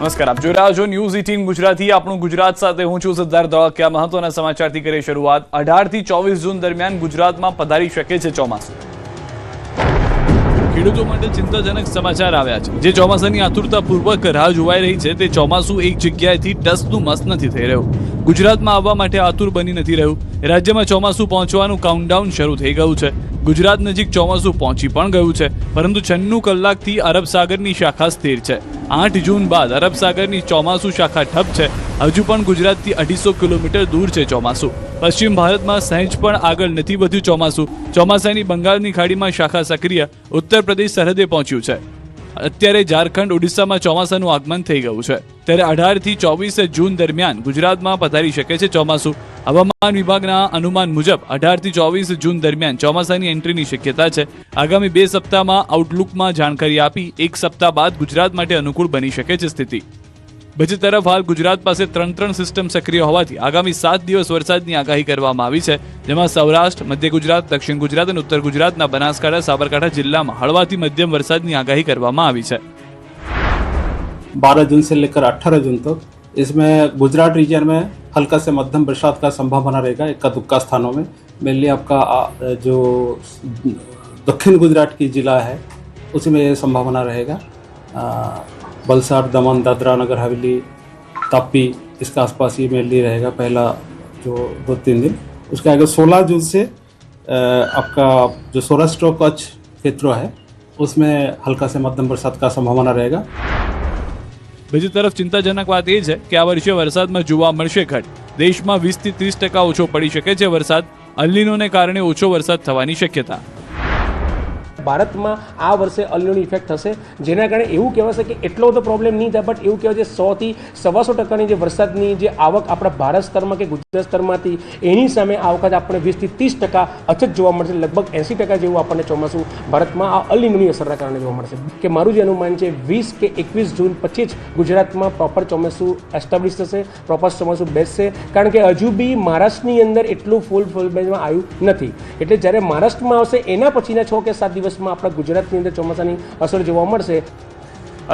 નમસ્કાર, આપ જોઈ રહ્યા છો ન્યૂઝ 18 ગુજરાતી. આપણું ગુજરાત સાથે હું છું સિદ્ધાર્થ ધોળકિયા. મહત્વના સમાચારથી કરીએ શરૂઆત. 18 થી 24 જૂન દરમિયાન ગુજરાતમાં પધારી શકે છે ચોમાસું. ખેડૂતો માટે ચિંતાજનક સમાચાર આવ્યા છે. જે ચોમાસાની આતુરતાપૂર્વક રાહ જોવાઈ રહી છે તે ચોમાસું એક જગ્યાએથી ટસનું મસ નથી થઈ રહ્યું. ગુજરાતમાં આવવા માટે આતુર બની નથી રહ્યું. રાજ્યમાં ચોમાસું પહોંચવાનું કાઉન્ટડાઉન શરૂ થઈ ગયું છે. ગુજરાત નજીક ચોમાસું પહોંચી પણ ગયું છે, પરંતુ 96 કલાકથી અરબ સાગરની શાખા સ્થિર છે. 8 જૂન બાદ અરબ સાગરની ચોમાસું શાખા ઠપ છે. હજુ પણ ગુજરાતથી 250 કિલોમીટર દૂર છે ચોમાસું. પશ્ચિમ ભારતમાં સહેજ પણ આગળ નથી વધ્યું ચોમાસું. ચોમાસાની બંગાળની ખાડીમાં શાખા સક્રિય. ઉત્તર પ્રદેશ સરહદે પહોંચ્યું છે. અત્યારે ઝારખંડ, ઓડિશામાં ચોમાસાનું આગમન થઈ ગયું છે. ત્યારે 18 થી 24 જૂન દરમિયાન ગુજરાતમાં પધારી શકે છે ચોમાસું. હવામાન વિભાગના અનુમાન મુજબ 18 થી 24 જૂન દરમિયાન ચોમાસાની એન્ટ્રીની શક્યતા છે. આગામી 2 સપ્તાહમાં આઉટલુકમાં જાણકારી આપી 1 સપ્તાહ બાદ ગુજરાત માટે અનુકૂળ બની શકે છે સ્થિતિ. બીજી તરફ હાલ ગુજરાત પાસે 3 સિસ્ટમ સક્રિય હોવાથી આગામી 7 દિવસ વરસાદની આગાહી કરવામાં આવી છે, જેમાં સૌરાષ્ટ્ર, મધ્ય ગુજરાત, દક્ષિણ ગુજરાત અને ઉત્તર ગુજરાતના બનાસકાંઠા, સાબરકાંઠા જિલ્લામાં હળવાથી મધ્યમ વરસાદની આગાહી કરવામાં આવી છે. 12 जून से लेकर 18 जून तक इसमें गुजरात रीजन में हल्का से मध्यम बरसात का संभावना रहेगा. इक्का दुक्का स्थानों में मेनली आपका जो दक्षिण गुजरात की ज़िला है उसमें ये संभावना रहेगा. वलसाड, दमन, दादरा नगर हवेली, तापी, इसके आसपास ये मेनली रहेगा पहला जो 2-3 दिन. उसके आगे 16 जून से आपका जो सौराष्ट्र और कच्छ क्षेत्रों है उसमें हल्का से मध्यम बरसात का संभावना रहेगा. બીજી તરફ ચિંતાજનક વાત એ છે કે આ વર્ષે વરસાદમાં જોવા મળશે ઘટ. દેશમાં 20 થી 30% ઓછો પડી શકે છે વરસાદ. અલ્નીનોને કારણે ઓછો વરસાદ થવાની શક્યતા. ભારતમાં આ વર્ષે અલ્નીનોની ઇફેક્ટ થશે, જેના કારણે એવું કહેવાશે કે એટલો બધો પ્રોબ્લેમ નહીં થાય, બટ એવું કહેવાય છે 100 થી 125% જે વરસાદની જે આવક આપણા ભારત સ્તરમાં કે ગુજરાત સ્તરમાંથી એની સામે આ વખતે આપણે 20 થી 30% અછત જોવા મળશે. લગભગ 80% જેવું આપણને ચોમાસું ભારતમાં આ અલ્નીનોની અસરના કારણે જોવા મળશે. કે મારું જે અનુમાન છે 20 કે 21 જૂન પછી જ ગુજરાતમાં પ્રોપર ચોમાસું એસ્ટાબ્લિશ થશે, પ્રોપર ચોમાસું બેસશે. કારણ કે હજુ બી મહારાષ્ટ્રની અંદર એટલું ફૂલ બેઝમાં આવ્યું નથી. એટલે જ્યારે મહારાષ્ટ્રમાં આવશે એના પછીના 6 કે 7 દિવસ આપણા ગુજરાતની અંદર ચોમાસાની અસર જોવા મળશે.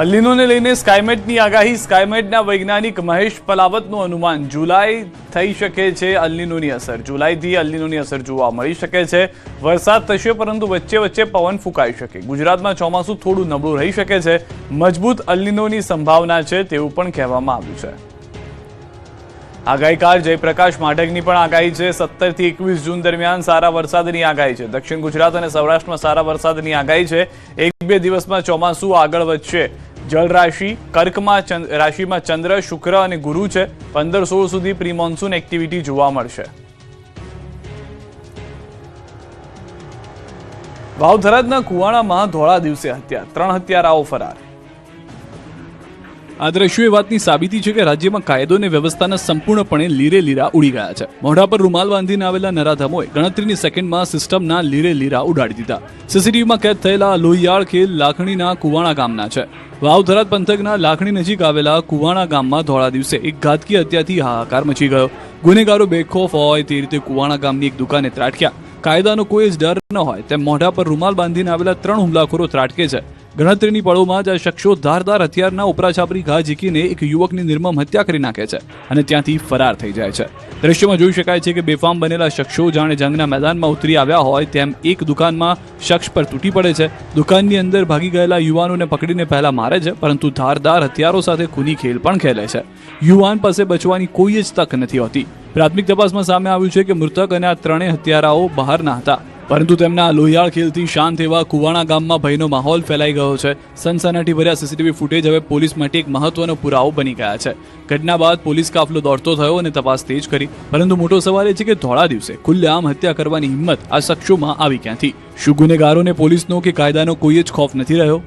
અલ્નીનોને લઈને સ્કાયમેટની આગાહી. સ્કાયમેટના વૈજ્ઞાનિક મહેશ પલાવતનું અનુમાન જુલાઈ થઈ શકે છે અલ્નીનોની અસર. જુલાઈથી અલ્નીનોની અસર જોવા મળી શકે છે. વરસાદ થશે પરંતુ વચ્ચે પવન ફૂંકાઈ શકે. ગુજરાતમાં ચોમાસું થોડું નબળું રહી શકે છે. મજબૂત અલ્નીનોની સંભાવના છે તેવું પણ કહેવામાં આવ્યું છે. આગાહીકાર જયપ્રકાશ માઢકની પણ આગાહી છે. 17 થી 21 જૂન દરમિયાન સારા વરસાદની આગાહી છે. દક્ષિણ ગુજરાત અને સૌરાષ્ટ્રમાં સારા વરસાદની આગાહી છે. 1-2 દિવસમાં ચોમાસું આગળ વધશે. જળ રાશિ કર્કમાં રાશિમાં ચંદ્ર, શુક્ર અને ગુરુ છે. 15-16 સુધી પ્રી મોન્સૂન એક્ટિવિટી જોવા મળશે. વાવથરાદના કુવાણામાં ધોળા દિવસે હત્યા, 3 હત્યારાઓ ફરાર. આ દ્રશ્યો એ વાતની સાબિતી છે કે રાજ્યમાં કાયદો અને વ્યવસ્થાના સંપૂર્ણપણે લીરે લીરા ઉડી ગયા છે. મોઢા પર રૂમાલ બાંધીને આવેલા નરાધમોએ ગણતરીની સેકન્ડમાં સિસ્ટમના લીરે લીરા ઉડાડી દીધા. સીસીટીવીમાં કેદ થયેલા લોહિયાળ ખેલ લાખણીના કુવાણા ગામના છે. વાવથરાદ પંથકના લાખણી નજીક આવેલા કુવાણા ગામમાં ધોળા દિવસે એક ઘાતકી હત્યાથી હાહાકાર મચી ગયો. ગુનેગારો બેખોફ હોય તે રીતે કુવાણા ગામની એક દુકાને ત્રાટક્યા. કાયદાનો કોઈ જ ડર ન હોય તેમ મોઢા પર રૂમાલ બાંધીને આવેલા 3 હુમલાખોરો ત્રાટકે છે. ગણતરીની પળોમાં જ આ શખ્સો ધારદાર હથિયારના ઉપરાછાપરી ઘા ઝીકીને એક યુવકની નિર્મમ હત્યા કરી નાખે છે અને ત્યાંથી ફરાર થઈ જાય છે. દ્રશ્યમાં જોઈ શકાય છે કે બેફામ બનેલા શખ્સો જાણે જંગના મેદાનમાં ઉતરી આવ્યા હોય તેમ એક દુકાનમાં શખ્સ પર તૂટી પડે છે. દુકાનની અંદર ભાગી ગયેલા યુવાનોને પકડીને પહેલા મારે છે, પરંતુ ધારદાર હથિયારો સાથે ખૂની ખેલ પણ ખેલે છે. યુવાન પાસે બચવાની કોઈ જ તક નથી હોતી. પ્રાથમિક તપાસમાં સામે આવ્યું છે કે મૃતક અને આ 3 હત્યારાઓ બહારના હતા, પરંતુ તેમના લોહિયાળ ખેલથી શાંત એવા કુવાણા ગામમાં ભયનો માહોલ ફેલાઈ ગયો છે. સનસનાટી ભર્યા સીસીટીવી ફૂટેજ હવે પોલીસ માટે એક મહત્વનો પુરાવો બની ગયા છે. ઘટના બાદ પોલીસ કાફલો દોડતો થયો અને તપાસ તેજ કરી, પરંતુ મોટો સવાલ એ છે કે ધોળા દિવસે ખુલ્લેઆમ હત્યા કરવાની હિંમત આ શખ્સોમાં આવી ક્યાંથી? શું ગુનેગારોને પોલીસનો કે કાયદાનો કોઈ જ ખોફ નથી રહ્યો?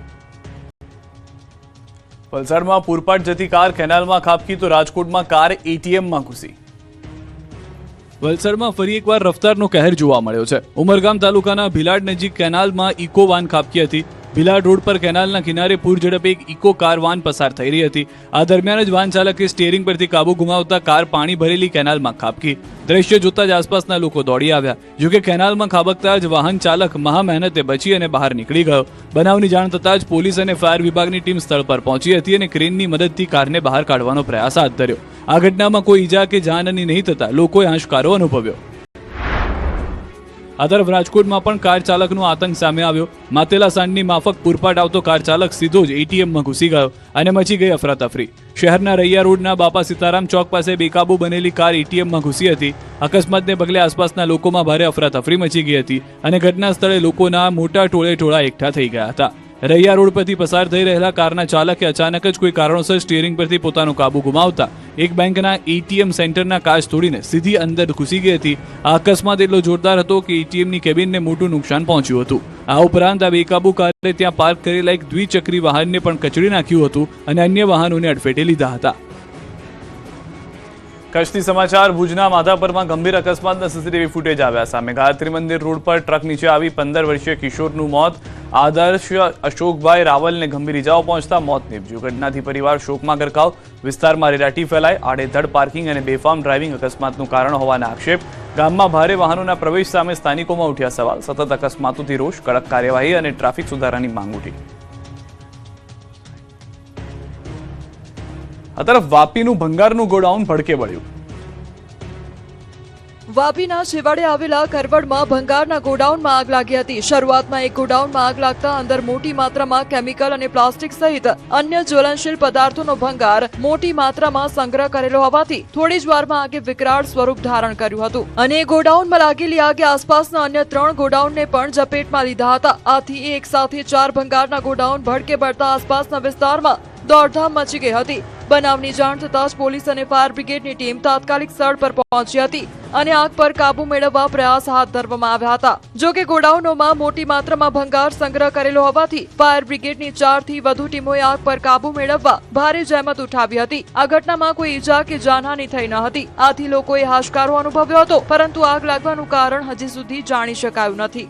વલસાડમાં પૂરપાટ જતી કાર કેનાલમાં ખાબકી તો રાજકોટમાં કાર એટીએમમાં ઘૂસી. વલસાડમાં ફરી એકવાર રફતારનો કહેર જોવા મળ્યો છે. ઉમરગામ તાલુકાના ભીલાડ નજીક કેનાલમાં ઇકો વાન ખાબકી હતી. ભીલાડ રોડ પર કેનાલના કિનારે પૂર ઝડપે એક ઇકો કાર વાન પસાર થઈ રહી હતી. આ દરમિયાન જ વાન ચાલકે સ્ટીયરિંગ પરથી કાબુ ગુમાવતા કાર પાણી ભરેલી કેનાલમાં ખાબકી. દ્રશ્ય જોતા જ આસપાસના લોકો દોડી આવ્યા. જોકે કેનાલમાં ખાબકતા જ વાહન ચાલક મહા મહેનતે બચી અને બહાર નીકળી ગયો. બનાવની જાણ થતાં જ પોલીસ અને ફાયર વિભાગની ટીમ સ્થળ પર પહોંચી હતી અને ક્રેનની મદદથી કારને બહાર કાઢવાનો પ્રયાસ હાથ ધર્યો. આ ઘટનામાં કોઈ ઈજા કે જાનહાની નહીં થતા લોકોએ હાશકારો અનુભવ્યો. આ તરફ રાજકોટમાં પણ કાર ચાલકનો આતંક સામે આવ્યો. માતેલા સાંજની માફક પૂરપાટ આવતો કાર ચાલક સીધો જ એટીએમમાં ઘૂસી ગયો અને મચી ગઈ અફરાતફરી. શહેરના રૈયા રોડના બાપા સીતારામ ચોક પાસે બેકાબુ બનેલી કાર એટીએમમાં ઘૂસી હતી. અકસ્માતને પગલે આસપાસના લોકોમાં ભારે અફરાતફરી મચી ગઈ હતી અને ઘટના સ્થળે લોકોના મોટા ટોળે એકઠા થઈ ગયા હતા. રૈયા રોડ પરથી પસાર થઈ રહેલા કારના ચાલકે અચાનક જ કોઈ કારણોસર સ્ટીયરિંગ પરથી પોતાનો કાબુ ગુમાવતા એક બેંકના એટીએમ સેન્ટરના કાચ તોડીને સીધી અંદર ઘૂસી ગઈ હતી. આ અકસ્માત એટલો જોરદાર હતો કે એટીએમની કેબિનને મોટું નુકસાન પહોંચ્યું હતું. આ ઉપરાંત આ બેકાબુ કારે ત્યાં પાર્ક કરેલા એક દ્વિચક્રી વાહનને પણ કચડી નાખ્યું હતું અને અન્ય વાહનોને અડફેટે લીધા હતા. કચ્છથી સમાચાર. ભુજના માધાપરમાં ગંભીર અકસ્માતના સીસીટીવી ફૂટેજ આવ્યા સામે. ગાયત્રી મંદિર રોડ પર ટ્રક નીચે આવી 15 વર્ષીય કિશોરનું મોત. આદર્શ અશોકભાઈ રાવલને ગંભીર ઇજાઓ પહોંચતા મોત નીપજ્યું. ઘટનાથી પરિવાર શોકમાં ગરકાવ. વિસ્તારમાં રેલાટી ફેલાય. આડેધડ પાર્કિંગ અને બેફામ ડ્રાઇવિંગ અકસ્માતનું કારણ હોવાના આક્ષેપ. ગામમાં ભારે વાહનોના પ્રવેશ સામે સ્થાનિકોમાં ઉઠ્યા સવાલ. સતત અકસ્માતોથી રોષ, કડક કાર્યવાહી અને ટ્રાફિક સુધારાની માંગ ઉઠી. આ તરફ વાપીનું ભંગારનું ગોડાઉન ભડકે વળ્યું. વાપીના છેવાડે આવેલા કરવડમાં ભંગારના ગોડાઉનમાં આગ લાગી હતી. શરૂઆતમાં એક ગોડાઉનમાં આગ લાગતા અંદર મોટી માત્રામાં કેમિકલ અને પ્લાસ્ટિક સહિત અન્ય જ્વલનશીલ પદાર્થોનો ભંગાર મોટી માત્રામાં સંગ્રહ કરેલો હોવાથી થોડી જ વારમાં આગે વિકરાળ સ્વરૂપ ધારણ કર્યું હતું અને ગોડાઉનમાં લાગેલી આગે આસપાસના અન્ય 3 ગોડાઉનને પણ ઝપેટમાં લીધા હતા. આથી એક સાથે 4 ભંગારના ગોડાઉન ભડકે પડતા આસપાસના વિસ્તારમાં દોડધામ મચી ગઈ હતી. બનાવની જાણ થતાં જ પોલીસ અને ફાયર બ્રિગેડની ટીમ તાત્કાલિક સ્થળ પર પહોંચી હતી અને આગ પર કાબુ મેળવવા પ્રયાસ હાથ ધરવામાં આવ્યા હતા. જો કે ગોડાઉનોમાં મોટી માત્રામાં ભંગાર સંગ્રહ કરેલો હોવાથી ફાયર બ્રિગેડની 4 થી વધુ ટીમોએ આગ પર કાબુ મેળવવા ભારે જહેમત ઉઠાવી હતી. આ ઘટનામાં કોઈ ઈજા કે જાનહાની થઈ ન હતી. આથી લોકોએ હાશકારો અનુભવ્યો હતો, પરંતુ આગ લાગવાનું કારણ હજી સુધી જાણી શકાયું નથી.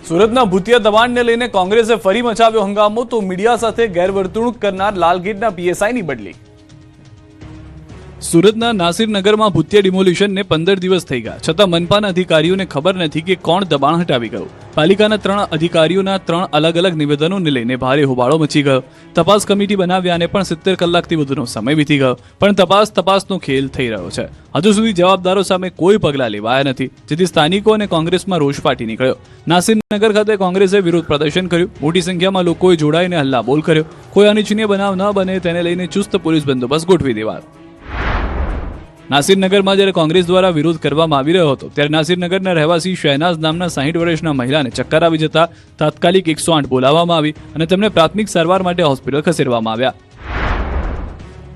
સુરતના ભૂતિયા દબાણને લઈને કોંગ્રેસે ફરી મચાવ્યો હંગામો. તો મીડિયા સાથે ગેરવર્તણૂક કરનાર લાલગેટના પીએસઆઈની બદલી. સુરતના નાસિરનગરમાં ભૂતિયા ડિમોલિશનને 15 દિવસ થઈ ગયા છતાં મનપાના અધિકારીઓને ખબર નથી કે કોણ દબાણ હટાવી ગયું. પાલિકાના 3 અધિકારીઓના 3 અલગ અલગ નિવેદનોને લઈને ભારે હોબાળો મચી ગયો. તપાસ કમિટી બનાવ્યાને પણ 70 કલાકથી વધુનો સમય વીતી ગયો, પણ તપાસનો ખેલ થઈ રહ્યો છે. હજુ સુધી જવાબદારો સામે કોઈ પગલાં લેવાયા નથી, જેથી સ્થાનિકો અને કોંગ્રેસમાં રોષ ફાટી નીકળ્યો. નાસિરનગર ખાતે કોંગ્રેસે વિરોધ પ્રદર્શન કર્યું. મોટી સંખ્યામાં લોકોએ જોડાઈને હલ્લાબોલ કર્યો. કોઈ અનિચ્છનીય બનાવ ન બને તેને લઈને ચુસ્ત પોલીસ બંદોબસ્ત ગોઠવી દેવાયો. નાસિરનગરમાં જ્યારે કોંગ્રેસ દ્વારા વિરોધ કરવામાં આવી રહ્યો હતો, ત્યારે નાસિરનગરના રહેવાસી શહેનાઝ નામના 60 વર્ષના મહિલાને ચક્કર આવી જતા તાત્કાલિક 108 બોલાવવામાં આવી અને તેમને પ્રાથમિક સારવાર માટે હોસ્પિટલ ખસેડવામાં આવ્યા.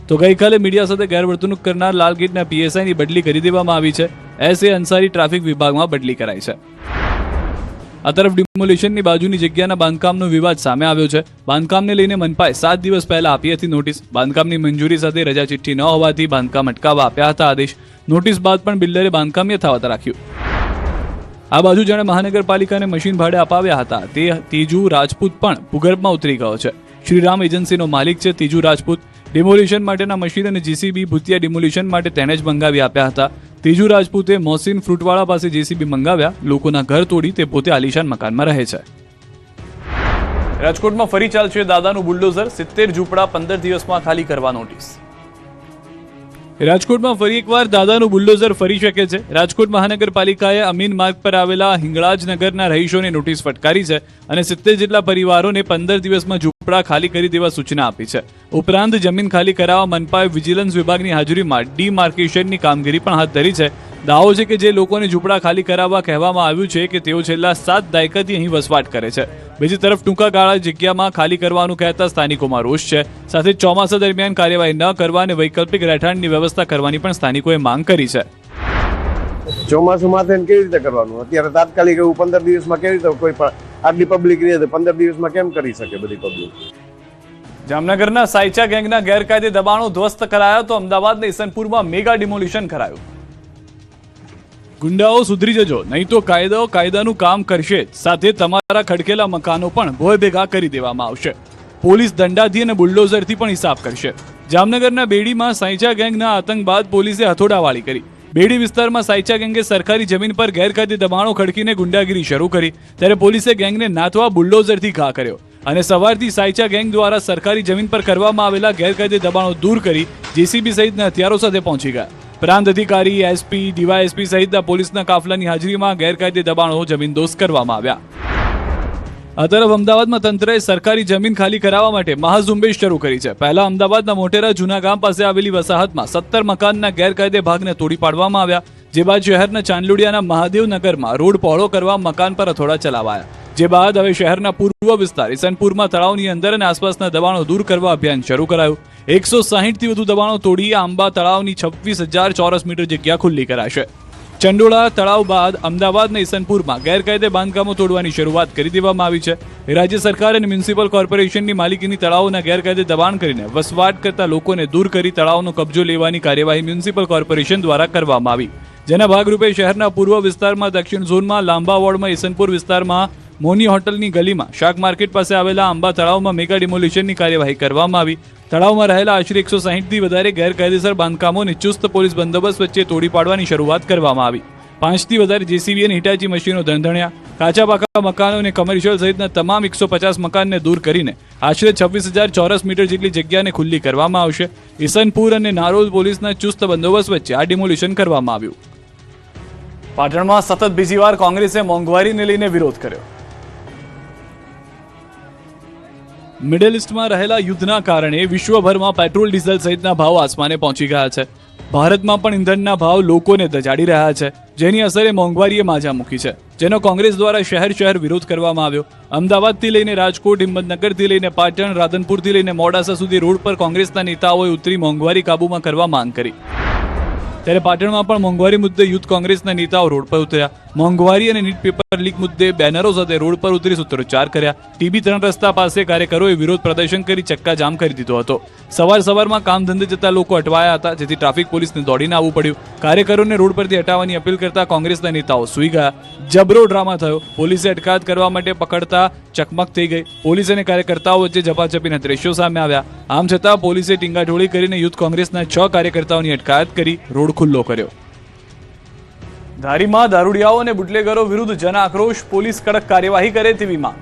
તો ગઈકાલે મીડિયા સાથે ગેરવર્તણૂક કરનાર લાલગેટના પીએસઆઈની બદલી કરી દેવામાં આવી છે. એસએ અંસારી ટ્રાફિક વિભાગમાં બદલી કરાઈ છે. આ તરફ ડિમોલિશનની બાજુની જગ્યાના બાંધકામનો વિવાદ સામે આવ્યો છે. બાંધકામને લઈને મનપાએ 7 દિવસ પહેલા આપી હતી નોટિસ. બાંધકામની મંજૂરી સાથે રજા ચિઠ્ઠી ન હોવાથી બાંધકામ અટકાવવા આપ્યા હતા આદેશ. નોટિસ બાદ પણ બિલ્ડરે બાંધકામ યથાવત રાખ્યું. આ બાજુ જેણે મહાનગરપાલિકાને મશીન ભાડે અપાવ્યા હતા તે તેજુ રાજપૂત પણ ભૂગર્ભમાં ઉતરી ગયો છે. શ્રીરામ એજન્સીનો માલિક છે તેજુ રાજપૂત. ડિમોલિશન માટેના મશીન અને જેસીબી ભૂતિયા ડિમોલિશન માટે તેને જ મંગાવી આપ્યા હતા. તેજુ રાજપૂતે મોહસિન ફ્રૂટવાળા પાસે જેસીબી મંગાવ્યા. લોકોના ઘર તોડી તે પોતે આલિશાન મકાનમાં રહે છે. રાજકોટમાં ફરી ચાલશે દાદાનું બુલડોઝર. 70 ઝૂંપડા 15 દિવસમાં ખાલી કરવા નોટિસ. રાજકોટમાં ફરી એકવાર દાદાનું બુલડોઝર ફરી શકે છે. રાજકોટ મહાનગરપાલિકાએ અમીન માર્ગ પર આવેલા હિંગળાજનગરના રહીશોને નોટિસ ફટકારી છે અને 70 જેટલા પરિવારોને 15 દિવસમાં ઝૂંપડા ખાલી કરી દેવા સૂચના આપી છે. ઉપરાંત જમીન ખાલી કરાવવા મનપાએ વિજિલન્સ વિભાગની હાજરીમાં ડીમાર્કેશનની કામગીરી પણ હાથ ધરી છે. દાવો છે કે જે લોકોને ઝૂંપડા ખાલી કરાવવા કહેવામાં આવ્યું છે કે તેઓ છેલ્લા 7 દાયકાથી અહીં વસવાટ કરે છે. બીજી તરફ ટૂંકા ગાળા જગ્યામાં ખાલી કરવાનું કહેતા સ્થાનિકોમાં રોષ છે. સાથે ચોમાસા દરમિયાન કાર્યવાહી ન કરવા અને વૈકલ્પિક રહેઠાણની વ્યવસ્થા કરવાની પણ સ્થાનિકોએ માંગ કરી છે. ચોમાસુમાં કેવી રીતે કરવાનું? અત્યારે તાત્કાલિક એવું 15 દિવસમાં કેવી રીતે કોઈ પણ આટલી પબ્લિક રહે તો 15 દિવસમાં કેમ કરી શકે બધી પબ્લિક? જામનગરના સાયચા ગેંગના ગેરકાયદે દબાણો ધ્વસ્ત કરાયા તો અમદાવાદના ઈસનપુરમાં મેગા ડિમોલિશન કરાયું. ગુંડાઓ સુધરી જજો, નહીં તો કાયદો કાયદાનું કામ કરશે, સાથે તમારા ખડકેલા મકાનો પણ ભોય ભેગા કરી દેવામાં આવશે. પોલીસ દંડાથી અને બુલડોઝરથી પણ હિસાબ કરશે. જામનગરના બેડીમાં સાયચા ગેંગના આતંક બાદ પોલીસે હથોડાવાળી કરી. બેડી વિસ્તારમાં સાયચા ગેંગે સરકારી જમીન પર ગેરકાયદે દબાણો ખડકીને ગુંડાગીરી શરૂ કરી, ત્યારે પોલીસે ગેંગને નાથવા બુલડોઝરથી ઘા કર્યો અને સવારથી સાયચા ગેંગ દ્વારા સરકારી જમીન પર કરવામાં આવેલા ગેરકાયદે દબાણો દૂર કરી જેસીબી સહિતના હથિયારો સાથે પહોંચી ગયા. પ્રાંત અધિકારી, એસપી, ડીવાયએસપી સહિતના પોલીસના કાફલાની હાજરીમાં ગેરકાયદે દબાણો જમીનદોસ્ત કરવામાં આવ્યા. આ તરફ અમદાવાદમાં તંત્રએ સરકારી જમીન ખાલી કરાવવા માટે મહાઝુંબેશ શરૂ કરી છે. પહેલા અમદાવાદના મોટેરા જૂના ગામ પાસે આવેલી વસાહતમાં 17 મકાનના ગેરકાયદે ભાગને તોડી પાડવામાં આવ્યા, જે બાદ શહેરના ચાંદલોડિયાના મહાદેવનગરમાં રોડ પહોળો કરવા મકાન પર હથોડા ચલાવાયા. જે બાદ હવે શહેરના પૂર્વ વિસ્તાર ઈસનપુરમાં તળાવની અંદર અને આસપાસના દબાણો દૂર કરવા અભિયાન શરૂ કરાયું. 160થી વધુ દબાણો તોડી આંબા તળાવની 26,000 ચોરસ મીટર જગ્યા ખુલ્લી કરાશે. ચંડોળા તળાવ બાદ અમદાવાદના ઈસનપુરમાં ગેરકાયદે બાંધકામો તોડવાની શરૂઆત કરી દેવામાં આવી છે. રાજ્ય સરકાર અને મ્યુનિસિપલ કોર્પોરેશનની માલિકીની તળાવોના ગેરકાયદે દબાણ કરીને વસવાટ કરતા લોકોને દૂર કરી તળાવનો કબજો લેવાની કાર્યવાહી મ્યુનિસિપલ કોર્પોરેશન દ્વારા કરવામાં આવી, જેના ભાગરૂપે શહેરના પૂર્વ વિસ્તારમાં, દક્ષિણ ઝોનમાં લાંબા વોર્ડમાં, ઈસનપુર વિસ્તારમાં મોની હોટલની ગલીમાં, શાક માર્કેટ પાસે આવેલા આંબા તળાવમાં મેગા ડિમોલિશનની કાર્યવાહી કરવામાં આવી. તળાવમાં રહેલા આશરે 160થી વધારે ગેરકાયદેસર બાંધકામોને ચુસ્ત પોલીસ બંદોબસ્ત વચ્ચે તોડી પાડવાની શરૂઆત કરવામાં આવી. 5થી વધારે જેસીબી અને હિટાચી મશીનો ધણધણ્યા. કાચા પાકા મકાનો અને કમર્શિયલ સહિતના તમામ 150 મકાનને દૂર કરીને આશરે 26,000 ચોરસ મીટર જેટલી જગ્યાને ખુલ્લી કરવામાં આવશે. ઈસનપુર અને નારોલ પોલીસના ચુસ્ત બંદોબસ્ત વચ્ચે આ ડિમોલિશન કરવામાં આવ્યું. પાટણમાં સતત બીજી વાર કોંગ્રેસે મોંઘવારીને લઈને વિરોધ કર્યો. મિડલ ઇસ્ટમાં રહેલા યુદ્ધના કારણે વિશ્વભરમાં પેટ્રોલ, ડીઝલ સહિતના ભાવ આસમાને પહોંચી ગયા છે. ભારતમાં પણ ઇંધણના ભાવ લોકોને દજાડી રહ્યા છે, જેની અસરે મોંઘવારીએ માજા મૂકી છે, જેનો કોંગ્રેસ દ્વારા શહેર વિરોધ કરવામાં આવ્યો. અમદાવાદથી લઈને રાજકોટ, હિંમતનગરથી લઈને પાટણ, રાધનપુરથી લઈને મોડાસા સુધી રોડ પર કોંગ્રેસના નેતાઓએ ઉતરી મોંઘવારી કાબૂમાં કરવા માંગ કરી. ત્યારે પાટણમાં પણ મોંઘવારી મુદ્દે યુથ કોંગ્રેસના નેતાઓ રોડ પર ઉતર્યા. મોંઘવારી અને નીટ પેપર લીક મુદ્દે બેનરો સાથે રોડ પર ઉતરી સૂત્રોચ્ચાર કર્યા. ટીબી 3 રસ્તા પાસે કાર્યકરોએ વિરોધ પ્રદર્શન કરી ચક્કાજામ કરી દીધો હતો. સવારમાં કામ ધંધે જતા લોકો અટવાયા હતા, જેથી ટ્રાફિક પોલીસને દોડીને આવવું પડ્યું. કાર્યકરોને રોડ પરથી હટાવવાની અપીલ કરતા કોંગ્રેસના નેતાઓ સૂઈ ગયા. જબરો ડ્રામા થયો. પોલીસે અટકાયત કરવા માટે પકડતા ચકમક થઈ ગઈ. પોલીસ અને કાર્યકર્તાઓ વચ્ચે ઝપાઝપીના દ્રશ્યો સામે આવ્યા. આમ છતાં પોલીસે ટીંગાટોળી કરીને યુથ કોંગ્રેસના 6 કાર્યકર્તાઓની અટકાયત કરી રોડ ખુલ્લો કર્યો. ધારીમાં દારૂડિયાઓ અને બુટલેગરો વિરુદ્ધ જન આક્રોશ, પોલીસ કડક કાર્યવાહી કરે તેવી માંગ.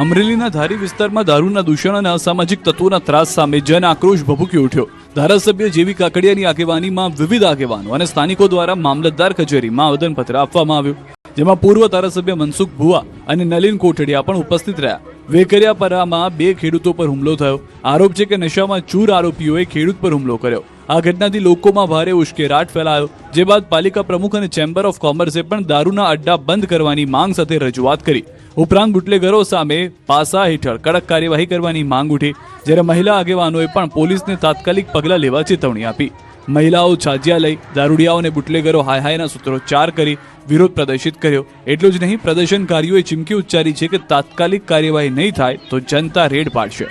અમરેલીના ધારી વિસ્તારમાં દારૂના દૂષણ અને અસામાજિક તત્વોના ત્રાસ સામે જન આક્રોશ ભભૂકી ઉઠ્યો. ધારાસભ્ય જેવી કાકડિયાની આગેવાનીમાં વિવિધ આગેવાનો અને સ્થાનિકો દ્વારા મામલતદાર કચેરીમાં આવેદનપત્ર આપવામાં આવ્યું, જેમાં પૂર્વ ધારાસભ્ય મનસુખ ભુવા અને નલિન કોટડિયા પણ ઉપસ્થિત રહ્યા. વેકરિયાપરામાં 2 ખેડૂતો પર હુમલો થયો. આરોપ છે કે નશામાં ચૂર આરોપીઓએ ખેડૂત પર હુમલો કર્યો. આ ઘટનાથી લોકોમાં ભારે ઉશ્કેરાટ ફેલાયો, જે બાદ પાલિકા પ્રમુખ અને ચેમ્બર ઓફ કોમર્સે પણ દારૂના અડ્ડા બંધ કરવાની માંગ સાથે રજૂઆત કરી. ઉપરાંત બુટલેગરો સામે પાસા હેઠળ કડક કાર્યવાહી કરવાની માંગ ઉઠી, જ્યારે મહિલા આગેવાનોએ પણ પોલીસને તાત્કાલિક પગલાં લેવા ચેતવણી આપી. મહિલાઓ છાજિયા લઈ દારૂડિયાઓ અને બુટલેગરો હાય સૂત્રોચ્ચાર કરી વિરોધ પ્રદર્શિત કર્યો. એટલું જ નહીં, પ્રદર્શનકારીઓએ ચીમકી ઉચ્ચારી છે કે તાત્કાલિક કાર્યવાહી નહીં થાય તો જનતા રેડ પાડશે.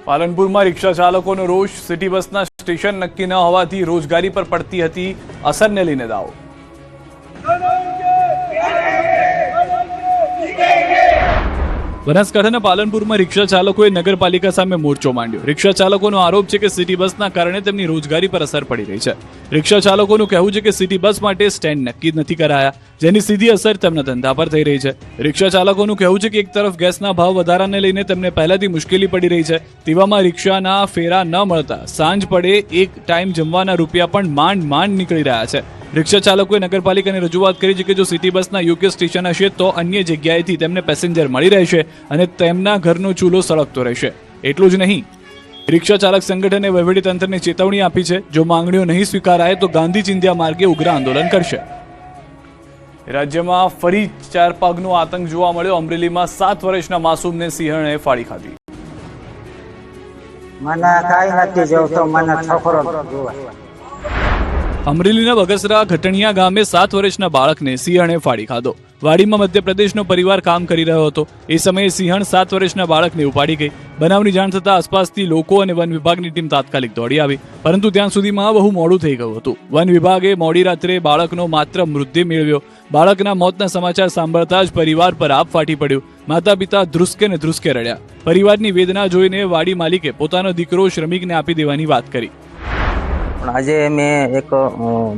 પાલનપુરમાં રિક્ષા ચાલકોનો રોષ. સિટી બસના સ્ટેશન નક્કી ન હોવાથી રોજગારી પર પડતી હતી અસરને લઈને દાવો. બનાસકાંઠાના પાલનપુરમાં રિક્ષા ચાલકોએ નગરપાલિકા સામે મોરચો માંડ્યો. રિક્ષા ચાલકોનો આરોપ છે કે સિટી બસના કારણે તેમની રોજગારી પર અસર પડી રહી છે. રિક્ષા ચાલકોનું કહેવું છે કે સિટી બસ માટે સ્ટેન્ડ નક્કી નથી કરાયા, જેની સીધી અસર તેમના ધંધા પર થઈ રહી છે. રિક્ષા ચાલકોનું કહેવું છે કે એક તરફ ગેસના ભાવ વધારાને લઈને તેમને પહેલાથી મુશ્કેલી પડી રહી છે, તેવામાં રિક્ષાના ફેરા ન મળતા સાંજ પડે એક ટાઈમ જમવાના રૂપિયા પણ માંડ નીકળી રહ્યા છે. રિક્ષા ચાલકોએ નગરપાલિકાને રજૂઆત કરી છે કે જો સિટી બસના યોગ્ય સ્ટેશન હશે તો અન્ય જગ્યાએથી તેમને પેસેન્જર મળી રહેશે અને તેમના ઘરનો ચૂલો સળગતો રહેશે. એટલું જ નહીં, રિક્ષા ચાલક સંગઠને વહીવટીતંત્રને ચેતવણી આપી છે, જો માંગણીઓ નહીં સ્વીકારાય તો ગાંધી ચિંધ્યા માર્ગે ઉગ્ર આંદોલન કરશે. રાજ્યમાં ફરી 4 પગનો આતંક જોવા મળ્યો. અમરેલીમાં 7 વર્ષના માસૂમને સિંહણે ફાડી ખાધી. મને કાંઈ નથી જોતો, મને છોકરો જોવે. અમરેલીના બગસરા ઘટણિયા ગામે 7 વર્ષના બાળકને સિંહણે ફાડી ખાધો. વાડીમાં મધ્યપ્રદેશનો પરિવાર કામ કરી રહ્યો હતો. એ સમયે સિંહણ 7 વર્ષના બાળકને ઉપાડી ગઈ. બનાવની જાણ થતાં આસપાસથી લોકો અને વન વિભાગની ટીમ તાત્કાલિક દોડી આવી, પરંતુ ત્યાં સુધીમાં બહુ મોડું થઈ ગયું હતું. વન વિભાગે મોડી રાત્રે બાળકનો માત્ર મૃતદેહ મેળવ્યો. બાળકના મોતના સમાચાર સાંભળતા જ પરિવાર પર આપ ફાટી પડ્યું. માતા પિતા ધ્રુસકે ને ધ્રુસકે રડ્યા. પરિવારની વેદના જોઈને વાડી માલિકે પોતાનો દીકરો શ્રમિકને આપી દેવાની વાત કરી. પણ આજે મેં એક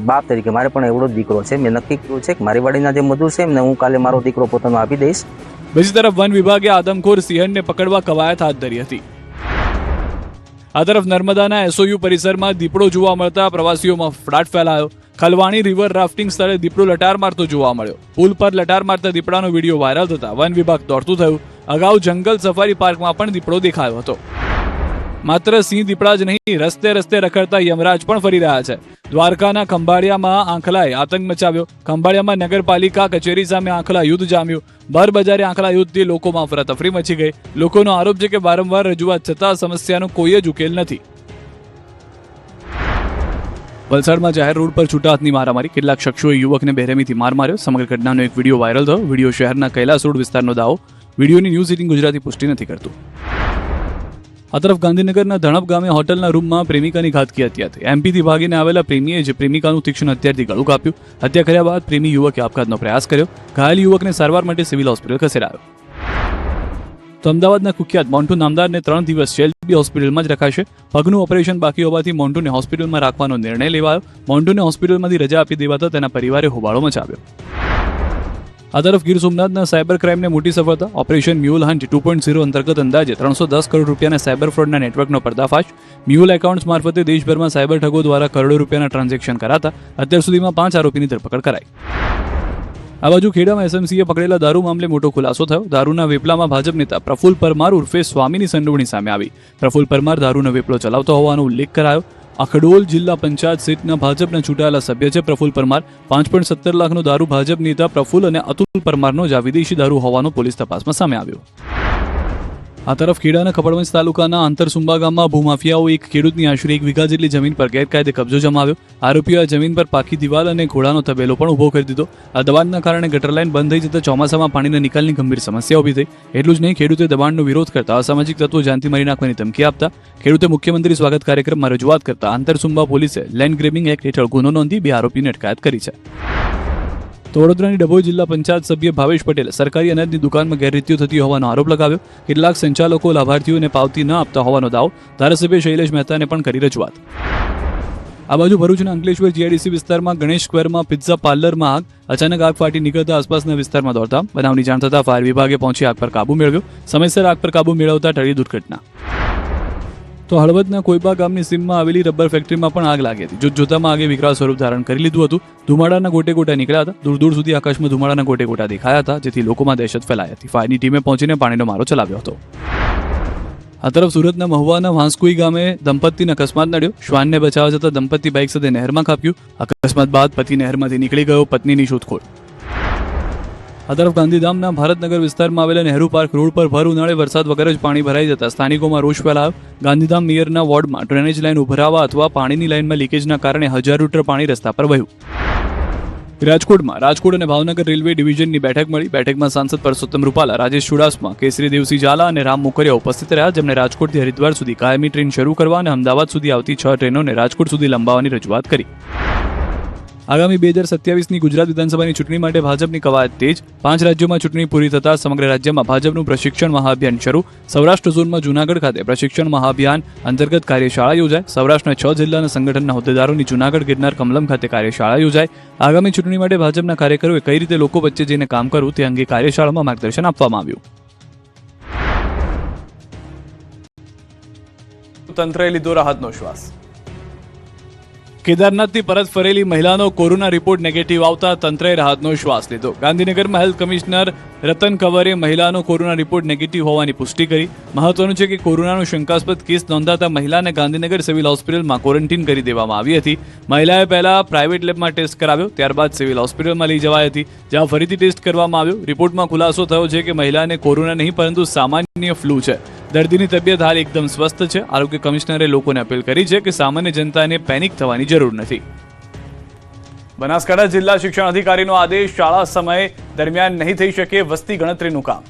બાપ તરીકે મારે પણ એવડો જ દીકરો છે. મેં નક્કી કર્યું છે કે મારી વાડીના જે મજૂર છે એમને હું કાલે મારો દીકરો પોતાનો આપી દઈશ. બીજી તરફ વન વિભાગે આદમખોર સિંહણને પકડવા કવાયત હાથ ધરી હતી. આ તરફ નર્મદાના એસઓયુ પરિસરમાં દીપડો જોવા મળતા પ્રવાસીઓમાં ફફડાટ ફેલાયો. ખલવાણી રિવર રાફ્ટિંગ સ્થળે દીપડો લટાર મારતો જોવા મળ્યો. પુલ પર લટાર મારતા દીપડાનો વિડીયો વાયરલ થતા વન વિભાગ દોડતું થયું. અગાઉ જંગલ સફારી પાર્કમાં પણ દીપડો દેખાયો હતો. માત્ર સિંહ દીપડા જ નહીં, રસ્તે રસ્તે રખડતા યમરાજ પણ ફરી રહ્યા છે. દ્વારકાના ખંભાળિયામાં આંખલાએ આતંક મચાવ્યો. ખંભાળિયામાં નગરપાલિકા કચેરી સામે આંખલા યુદ્ધ જામ્યું. ભર બજારે આંખલા યુદ્ધથી લોકોમાં અફરાતફરી મચી ગઈ. લોકોનો આરોપ છે કે વારંવાર રજૂઆત છતાં સમસ્યાનો કોઈ જ ઉકેલ નથી. વલસાડમાં જાહેર રોડ પર છૂટા હાથની મારામારી. કેટલાક શખ્સોએ યુવકને બેરહેમીથી માર માર્યો. સમગ્ર ઘટનાનો એક વિડીયો વાયરલ થયો. વિડીયો શહેરના કૈલાસ રોડ વિસ્તારનો દાવો. વિડીયોની ન્યૂઝ 18 ગુજરાતી પુષ્ટિ નથી કરતું. આ તરફ ગાંધીનગરના ધણપ ગામે હોટલના રૂમમાં પ્રેમિકાની ઘાતકી હત્યા થઈ. એમપીથી ભાગીને આવેલા પ્રેમીએ જ પ્રેમિકાનું તીક્ષ્ણ હથિયારથી ગળું કાપ્યું. હત્યા કર્યા બાદ પ્રેમી યુવકે આપઘાતનો પ્રયાસ કર્યો. ઘાયલ યુવકને સારવાર માટે સિવિલ હોસ્પિટલ ખસેડાયો. તો અમદાવાદના કુખ્યાત મોન્ટુ નામદારને 3 દિવસ શેલ્બી હોસ્પિટલમાં જ રખાશે. પગનું ઓપરેશન બાકી હોવાથી મોન્ટુને હોસ્પિટલમાં રાખવાનો નિર્ણય લેવાયો. મોન્ટુને હોસ્પિટલમાંથી રજા આપી દેવાતા તેના પરિવારે હોબાળો મચાવ્યો. આ તરફ ગીર સોમનાથના સાયબર ક્રાઇમને મોટી સફળતા. ઓપરેશન મ્યુલ હન્ટ 2.0 અંતર્ગત અંદાજે 310 કરોડ રૂપિયાના સાયબર ફ્રોડના નેટવર્કનો પર્દાફાશ. મ્યુલ એકાઉન્ટ્સ મારફતે દેશભરમાં સાયબર ઠગો દ્વારા કરોડો રૂપિયાના ટ્રાન્ઝેક્શન કરાતા અત્યાર સુધીમાં 5 આરોપીની ધરપકડ કરાઈ. આ બાજુ ખેડામાં એસએમસીએ પકડેલા દારૂ મામલે મોટો ખુલાસો થયો. દારૂના વેપલામાં ભાજપ નેતા પ્રફુલ પરમાર ઉર્ફે સ્વામીની સંડોવણી સામે આવી. પ્રફુલ પરમાર દારૂનો વેપલો ચલાવતો હોવાનો ઉલ્લેખ કરાયો. અખડોલ જિલ્લા પંચાયત સીટના ભાજપના ચૂંટાયેલા સભ્ય છે પ્રફુલ પરમાર. 5.17 લાખનો દારૂ ભાજપ નેતા પ્રફુલ અને અતુલ પરમારનો જ આ વિદેશી દારૂ હોવાનો પોલીસ તપાસમાં સામે આવ્યો. આ તરફ ખેડાના કપડવંજ તાલુકાના આંતરસુંબા ગામમાં ભૂમાફિયાઓ એક ખેડૂતની આશરે 1 વીઘા જેટલી જમીન પર ગેરકાયદે કબજો જમાવ્યો. આરોપીઓએ આ જમીન પર પાકી દિવાલ અને ઘોડાનો તબેલો પણ ઊભો કરી દીધો. આ દબાણના કારણે ગટર લાઇન બંધ થઈ જતા ચોમાસામાં પાણીના નિકાલની ગંભીર સમસ્યા ઊભી થઈ. એટલું જ નહીં, ખેડૂતે દબાણનો વિરોધ કરતા અસામાજિક તત્વો જાનથી મારી નાખવાની ધમકી આપતા ખેડૂતે મુખ્યમંત્રી સ્વાગત કાર્યક્રમમાં રજૂઆત કરતા આંતરસુંબા પોલીસે લેન્ડ ગ્રેબિંગ એક્ટ હેઠળ ગુનો નોંધી 2 આરોપીની અટકાયત કરી છે. તો વડોદરાની ડભોઈ જિલ્લા પંચાયત સભ્ય ભાવેશ પટેલે સરકારી અનાજની દુકાનમાં ગેરરીતિઓ થતી હોવાનો આરોપ લગાવ્યો. કેટલાક સંચાલકો લાભાર્થીઓને પાવતી ન આપતા હોવાનો દાવો. ધારાસભ્ય શૈલેષ મહેતાને પણ કરી રજૂઆત. આ બાજુ ભરૂચના અંકલેશ્વર જીઆઈડીસી વિસ્તારમાં ગણેશ સ્ક્વેરમાં પિઝા પાર્લરમાં આગ. અચાનક આગ ફાટી નીકળતા આસપાસના વિસ્તારમાં દોડધામ. બનાવની જાણ થતાં ફાયર વિભાગે પહોંચી આગ પર કાબુ મેળવ્યો. સમયસર આગ પર કાબુ મેળવતા ટળી દુર્ઘટના. તો હળવદના કોઈબા ગામની સીમમાં આવેલી રબર ફેક્ટરીમાં પણ આગ લાગી હતી. જોતજોતામાં આગે વિકરાળ સ્વરૂપ ધારણ કરી લીધું હતું. ધુમાડાના ગોટે ગોટા નીકળ્યા હતા. દૂર દૂર સુધી આકાશમાં ધુમાડાના ગોટે ગોટા દેખાયા હતા, જેથી લોકોમાં દહેશત ફેલાઈ હતી. ફાયરની ટીમે પહોંચીને પાણીનો મારો ચલાવ્યો હતો. આ તરફ સુરતના મહુવાના વાંસકુઈ ગામે દંપતીને અકસ્માત નડ્યો. શ્વાનને બચાવવા જતા દંપતી બાઇક સાથે નહેરમાં ખાબક્યું. અકસ્માત બાદ પતિ નહેરમાંથી નીકળી ગયો. પત્નીની શોધખોળ. આ તરફ ગાંધીધામના ભારતનગર વિસ્તારમાં આવેલા નહેરુ પાર્ક રોડ પર ભર ઉનાળે વરસાદ વગર જ પાણી ભરાઈ જતા સ્થાનિકોમાં રોષ ફેલાયો. ગાંધીધામ મેયરના વોર્ડમાં ડ્રેનેજ લાઇન ઉભરાવા અથવા પાણીની લાઇનમાં લીકેજના કારણે 1000 લીટર પાણી રસ્તા પર વહ્યું. રાજકોટમાં રાજકોટ અને ભાવનગર રેલવે ડિવિઝનની બેઠક મળી. બેઠકમાં સાંસદ પરસોત્તમ રૂપાલા, રાજેશ ચુડાસમા, કેસરી દેવસિંહ ઝાલા અને રામ મોકરિયા ઉપસ્થિત રહ્યા, જેમણે રાજકોટથી હરિદ્વાર સુધી કાયમી ટ્રેન શરૂ કરવા અને અમદાવાદ સુધી આવતી 6 ટ્રેનોને રાજકોટ સુધી લંબાવવાની રજૂઆત કરી. આગામી 2027ની ગુજરાત વિધાનસભાની ચૂંટણી માટે ભાજપની કવાયત તેજ. 5 રાજ્યોમાં ચૂંટણી પૂરી થતા સમગ્ર રાજ્યમાં ભાજપનું પ્રશિક્ષણ મહાઅભિયાન શરૂ. સૌરાષ્ટ્ર ઝોનમાં જૂનાગઢ ખાતે પ્રશિક્ષણ મહાઅભિયાન અંતર્ગત કાર્યશાળા યોજાય. સૌરાષ્ટ્રના 6 જિલ્લાના સંગઠનના હોદ્દેદારોની જૂનાગઢ ગિરનાર કમલમ ખાતે કાર્યશાળા યોજાય. આગામી ચૂંટણી માટે ભાજપના કાર્યકરોએ કઈ રીતે લોકો વચ્ચે જઈને કામ કરવું તે અંગે કાર્યશાળામાં માર્ગદર્શન આપવામાં આવ્યું. તંત્રએ લીધો રાહતનો શ્વાસ. કેદારનાથથી પરત ફરેલી મહિલાનો કોરોના રિપોર્ટ નેગેટિવ આવતા તંત્રએ રાહતનો શ્વાસ લીધો. ગાંધીનગરમાં હેલ્થ કમિશનર રતન કંવરે મહિલાનો કોરોના રિપોર્ટ નેગેટિવ હોવાની પુષ્ટિ કરી. મહત્વનું છે કે કોરોનાનો શંકાસ્પદ કેસ નોંધાતા મહિલાને ગાંધીનગર સિવિલ હોસ્પિટલમાં ક્વોરન્ટીન કરી દેવામાં આવી હતી. મહિલાએ પહેલા પ્રાઇવેટ લેબમાં ટેસ્ટ કરાવ્યો, ત્યારબાદ સિવિલ હોસ્પિટલમાં લઈ જવાઈ હતી, જ્યાં ફરીથી ટેસ્ટ કરવામાં આવ્યો. રિપોર્ટમાં ખુલાસો થયો છે કે મહિલાને કોરોના નહીં પરંતુ સામાન્ય ફ્લૂ છે. દર્દીની તબિયત હાલ એકદમ સ્વસ્થ છે. આરોગ્ય કમિશનરે લોકોને અપીલ કરી છે કે સામાન્ય જનતાને પેનિક થવાની જરૂર નથી. બનાસકાંઠા જિલ્લા શિક્ષણ અધિકારીનો આદેશ, શાળા સમય દરમિયાન નહીં થઈ શકે વસ્તી ગણતરીનું કામ.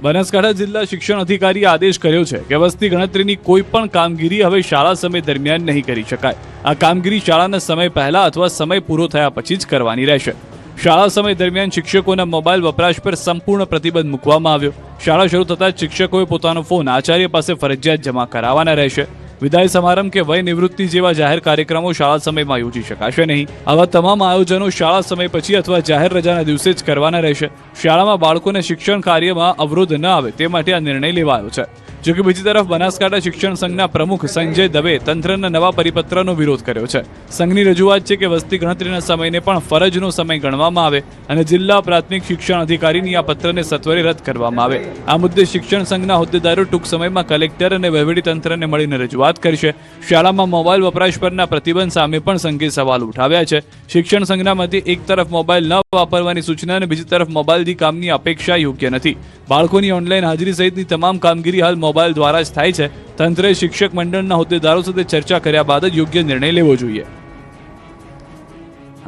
બનાસકાંઠા જિલ્લા શિક્ષણ અધિકારીએ આદેશ કર્યો છે કે વસ્તી ગણતરીની કોઈ પણ કામગીરી હવે શાળા સમય દરમિયાન નહીં કરી શકાય. આ કામગીરી શાળાના સમય પહેલા અથવા સમય પૂરો થયા પછી જ કરવાની રહેશે. શાળા સમય દરમિયાન શિક્ષકોના મોબાઈલ વપરાશ પર સંપૂર્ણ પ્રતિબંધ મૂકવામાં આવ્યો. શાળા શરૂ થતાં જ શિક્ષકોએ પોતાનો ફોન આચાર્ય પાસે ફરજિયાત જમા કરાવવાના રહેશે. વિદાય સમારંભ કે વય નિવૃત્તિ જેવા જાહેર કાર્યક્રમો શાળા સમયમાં યોજી શકાશે નહીં. આવા તમામ આયોજનો શાળા સમય પછી અથવા જાહેર રજાના દિવસે જ કરવાના રહેશે. શાળામાં બાળકોને શિક્ષણ કાર્યમાં અવરોધ ન આવે તે માટે આ નિર્ણય લેવાયો છે. જોકે બીજી તરફ બનાસકાંઠા શિક્ષણ સંઘના પ્રમુખ સંજય દવે તંત્રના નવા પરિપત્રનો વિરોધ કર્યો છે. સંઘની રજૂઆત છે કે વસ્તી ગણતરીના સમયને પણ ફરજનો સમય ગણવામાં આવે અને જિલ્લા પ્રાથમિક શિક્ષણ અધિકારીની આ પત્રને સત્વરે રદ કરવામાં આવે. આ મુદ્દે શિક્ષણ સંઘના હોદ્દેદારો ટૂંક સમયમાં કલેક્ટર અને વહીવટીતંત્રને મળીને રજૂઆત કરશે. શાળામાં મોબાઈલ વપરાશ પરના પ્રતિબંધ સામે પણ સંઘે સવાલ ઉઠાવ્યા છે. શિક્ષણ સંઘના મતે એક તરફ મોબાઈલ ન વાપરવાની સૂચના અને બીજી તરફ મોબાઈલથી કામની અપેક્ષા યોગ્ય નથી. બાળકોની ઓનલાઈન હાજરી સહિતની તમામ કામગીરી હાલ મોબાઈલ દ્વારા જ થાય છે. તંત્રએ શિક્ષક મંડળના હોદ્દેદારો સાથે ચર્ચા કર્યા બાદ જ યોગ્ય નિર્ણય લેવો જોઈએ.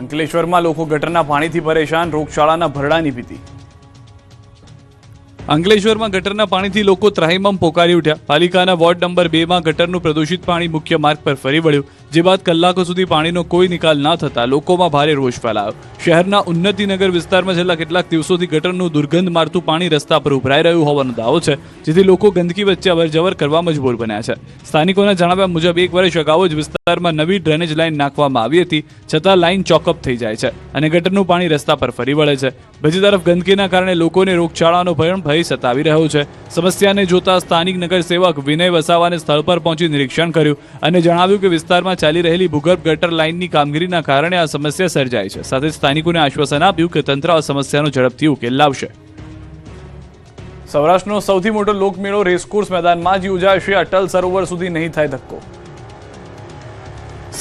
અંકલેશ્વરમાં લોકો ગટરના પાણીથી પરેશાન, રોગચાળાના ભરડાની ભીતિ. અંકલેશ્વરમાં ગટરના પાણીથી લોકો ત્રાહિમામ પોકારી ઉઠ્યા. પાલિકાના વોર્ડ નંબર 2 માં ગટરનું પ્રદૂષિત પાણી મુખ્ય માર્ગ પર ફરી વળ્યું, જે બાદ કલાકો સુધી પાણીનો કોઈ નિકાલ ન થતા લોકોમાં ભારે રોષ ફેલાયો. શહેરના ઉન્નતિનગર વિસ્તારમાં છેલ્લા કેટલાક દિવસોથી ગટરનું દુર્ગંધ મારતું પાણી રસ્તા પર ઉભરાઈ રહ્યું હોવાનો દાવો છે, જેથી લોકો ગંદકી વચ્ચે અવરજવર કરવા મજબૂર બન્યા છે. સ્થાનિકોના જણાવ્યા મુજબ 1 વર્ષ અગાઉ જ વિસ્તારમાં નવી ડ્રેનેજ લાઇન નાખવામાં આવી હતી, છતાં લાઇન ચોકઅપ થઈ જાય છે અને ગટરનું પાણી રસ્તા પર ફરી વળે છે. બીજી તરફ ગંદકીના કારણે લોકોને રોગચાળાનો ભય સતાવી રહ્યો છે. સમસ્યાને જોતા સ્થાનિક નગરસેવક વિનય વસાવાને સ્થળ પર પહોંચી નિરીક્ષણ કર્યું અને જણાવ્યું કે વિસ્તારમાં ચાલી રહેલી ભૂગર્ભ ગટર લાઇનની કામગીરીના કારણે આ સમસ્યા સર્જાઈ છે. સાથે સ્થાનિકોને આશ્વાસન આપ્યું કે તંત્ર આ સમસ્યાનો ઝડપથી ઉકેલ લાવશે. સૌરાષ્ટ્રનો સૌથી મોટો લોકમેળો રેસકોર્સ મેદાનમાં જ યોજાશે. અટલ સરોવર સુધી નહીં થાય ધક્કો.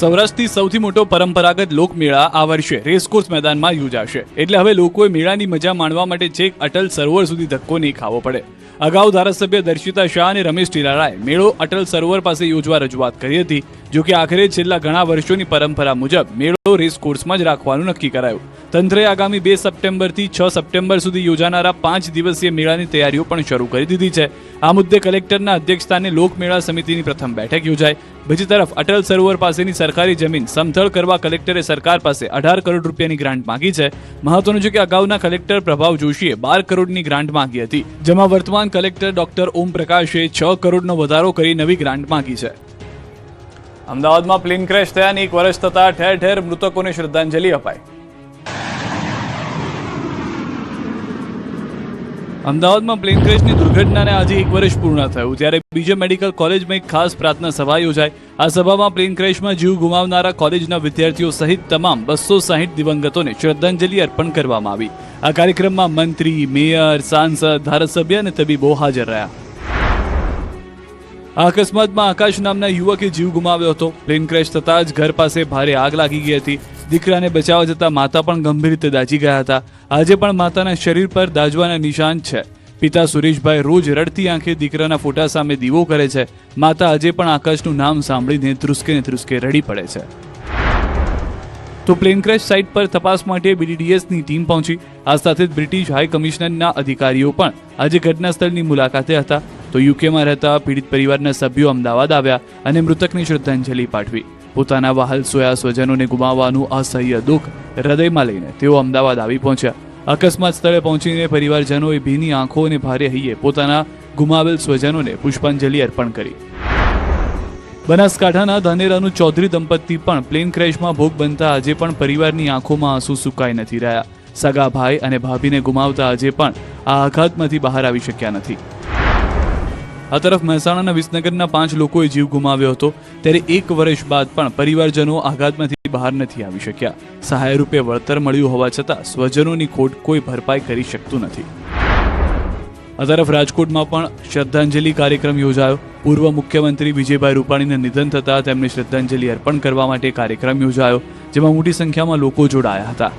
સૌરાષ્ટ્રથી સૌથી મોટો પરંપરાગત લોકમેળા આ વર્ષે રેસકોર્સ મેદાનમાં યોજાશે. એટલે હવે લોકોએ મેળાની મજા માણવા માટે છેક અટલ સરોવર સુધી ધક્કો નહીં ખાવો પડે. અગાઉ ધારાસભ્ય દર્શિતા શાહ અને રમેશ ટીલારાએ મેળો અટલ સરોવર પાસે યોજવા રજૂઆત કરી હતી. જો કે આખરે છેલ્લા ઘણા વર્ષોની પરંપરા મુજબ મેળો રેસકોર્સમાં જ રાખવાનું નક્કી કરાયું. તંત્રએ આગામી 2 સપ્ટેમ્બરથી 6 સપ્ટેમ્બર સુધી યોજાનારા 5 દિવસીય મેળાની તૈયારીઓ પણ શરૂ કરી દીધી છે. આ મુદ્દે કલેક્ટરના અધ્યક્ષસ્થાને લોકમેળા સમિતિની પ્રથમ બેઠક યોજાઈ. બીજી તરફ અટલ સરોવર પાસેની સરકારી જમીન સમથળ કરવા કલેક્ટરે સરકાર પાસે 18 કરોડ રૂપિયાની ગ્રાન્ટ માંગી છે. મહત્વનું છે કે અગાઉના કલેક્ટર પ્રભાવ જોશીએ 12 કરોડની ગ્રાન્ટ માંગી હતી, જેમાં વર્તમાન કલેક્ટર ડોક્ટર ઓમ પ્રકાશે 6 કરોડનો વધારો કરી નવી ગ્રાન્ટ માંગી છે. અમદાવાદમાં પ્લેન ક્રેશ થયાની 1 વર્ષ થતા ઠેર ઠેર મૃતકોને શ્રદ્ધાંજલિ અપાઈ. અમદાવાદમાં પ્લેન ક્રેશની દુર્ઘટનાને આજે 1 વર્ષ પૂર્ણ થયું, ત્યારે બીજે મેડિકલ કોલેજમાં એક ખાસ પ્રાર્થના સભા યોજાઈ. આ સભામાં પ્લેન ક્રેશમાં જીવ ગુમાવનારા કોલેજના વિદ્યાર્થીઓ સહિત તમામ 260 દિવંગતોને શ્રદ્ધાંજલિ અર્પણ કરવામાં આવી. આ કાર્યક્રમમાં મંત્રી, મેયર, સાંસદ, ધારાસભ્ય અને તબીબો હાજર રહ્યા. આ અકસ્માતમાં આકાશ નામના યુવકે જીવ ગુમાવ્યો હતો. પ્લેન ક્રેશ થતાં જ ઘર પાસે ભારે આગ લાગી ગઈ હતી. દીકરાને બચાવવા જતાં માતા પણ ગંભીર રીતે દાઝી ગયા હતા. આજે પણ માતાના શરીર પર દાઝવાના નિશાન છે. પિતા સુરેશભાઈ રોજ રડતી આંખે દીકરાના ફોટા સામે દીવો કરે છે. માતા આજે પણ આકાશનું નામ સાંભળીને ધ્રુસકે ને ધ્રુસકે રડી પડે છે. તો પ્લેન ક્રેશ સાઇટ પર તપાસ માટે BDDSની ટીમ પહોંચી. આ સાથે જ બ્રિટિશ હાઈ કમિશનરના અધિકારીઓ પણ આજે ઘટના સ્થળની મુલાકાતે હતા. તો યુકેમાં રહેતા પીડિત પરિવારના સભ્યો અમદાવાદ આવ્યા અને મૃતકને શ્રદ્ધાંજલિ પાઠવી. પોતાના વહાલ સોયા સ્વજનોને ગુમાવવાનું અસહ્ય દુઃખ હૃદયમાં લઈને તેઓ અમદાવાદ આવી પહોંચ્યા. અકસ્માત સ્થળે પહોંચીને પરિવારજનોએ ભીની આંખો અને ભારે હૈયે પોતાના ગુમાવેલ સ્વજનોને પુષ્પાંજલિ અર્પણ કરી. બનાસકાંઠાના ધાનેરાનું ચૌધરી દંપતી પણ પ્લેન ક્રેશમાં ભોગ બનતા આજે પણ પરિવારની આંખોમાં આંસુ સુકાઈ નથી રહ્યા. સગા ભાઈ અને ભાભીને ગુમાવતા આજે પણ આ આઘાતમાંથી બહાર આવી શક્યા નથી. આ તરફ મહેસાણાના વિસનગરના 5 લોકોએ જીવ ગુમાવ્યો હતો, ત્યારે 1 વર્ષ બાદ પણ પરિવારજનો આઘાતમાંથી બહાર નથી આવી શક્યા. સહાય રૂપે વળતર મળ્યું હોવા છતાં સ્વજનોની ખોટ કોઈ ભરપાઈ કરી શકતું નથી. આ તરફ રાજકોટમાં પણ શ્રદ્ધાંજલિ કાર્યક્રમ યોજાયો. પૂર્વ મુખ્યમંત્રી વિજયભાઈ રૂપાણીના નિધન થતાં તેમને શ્રદ્ધાંજલિ અર્પણ કરવા માટે કાર્યક્રમ યોજાયો, જેમાં મોટી સંખ્યામાં લોકો જોડાયા હતા.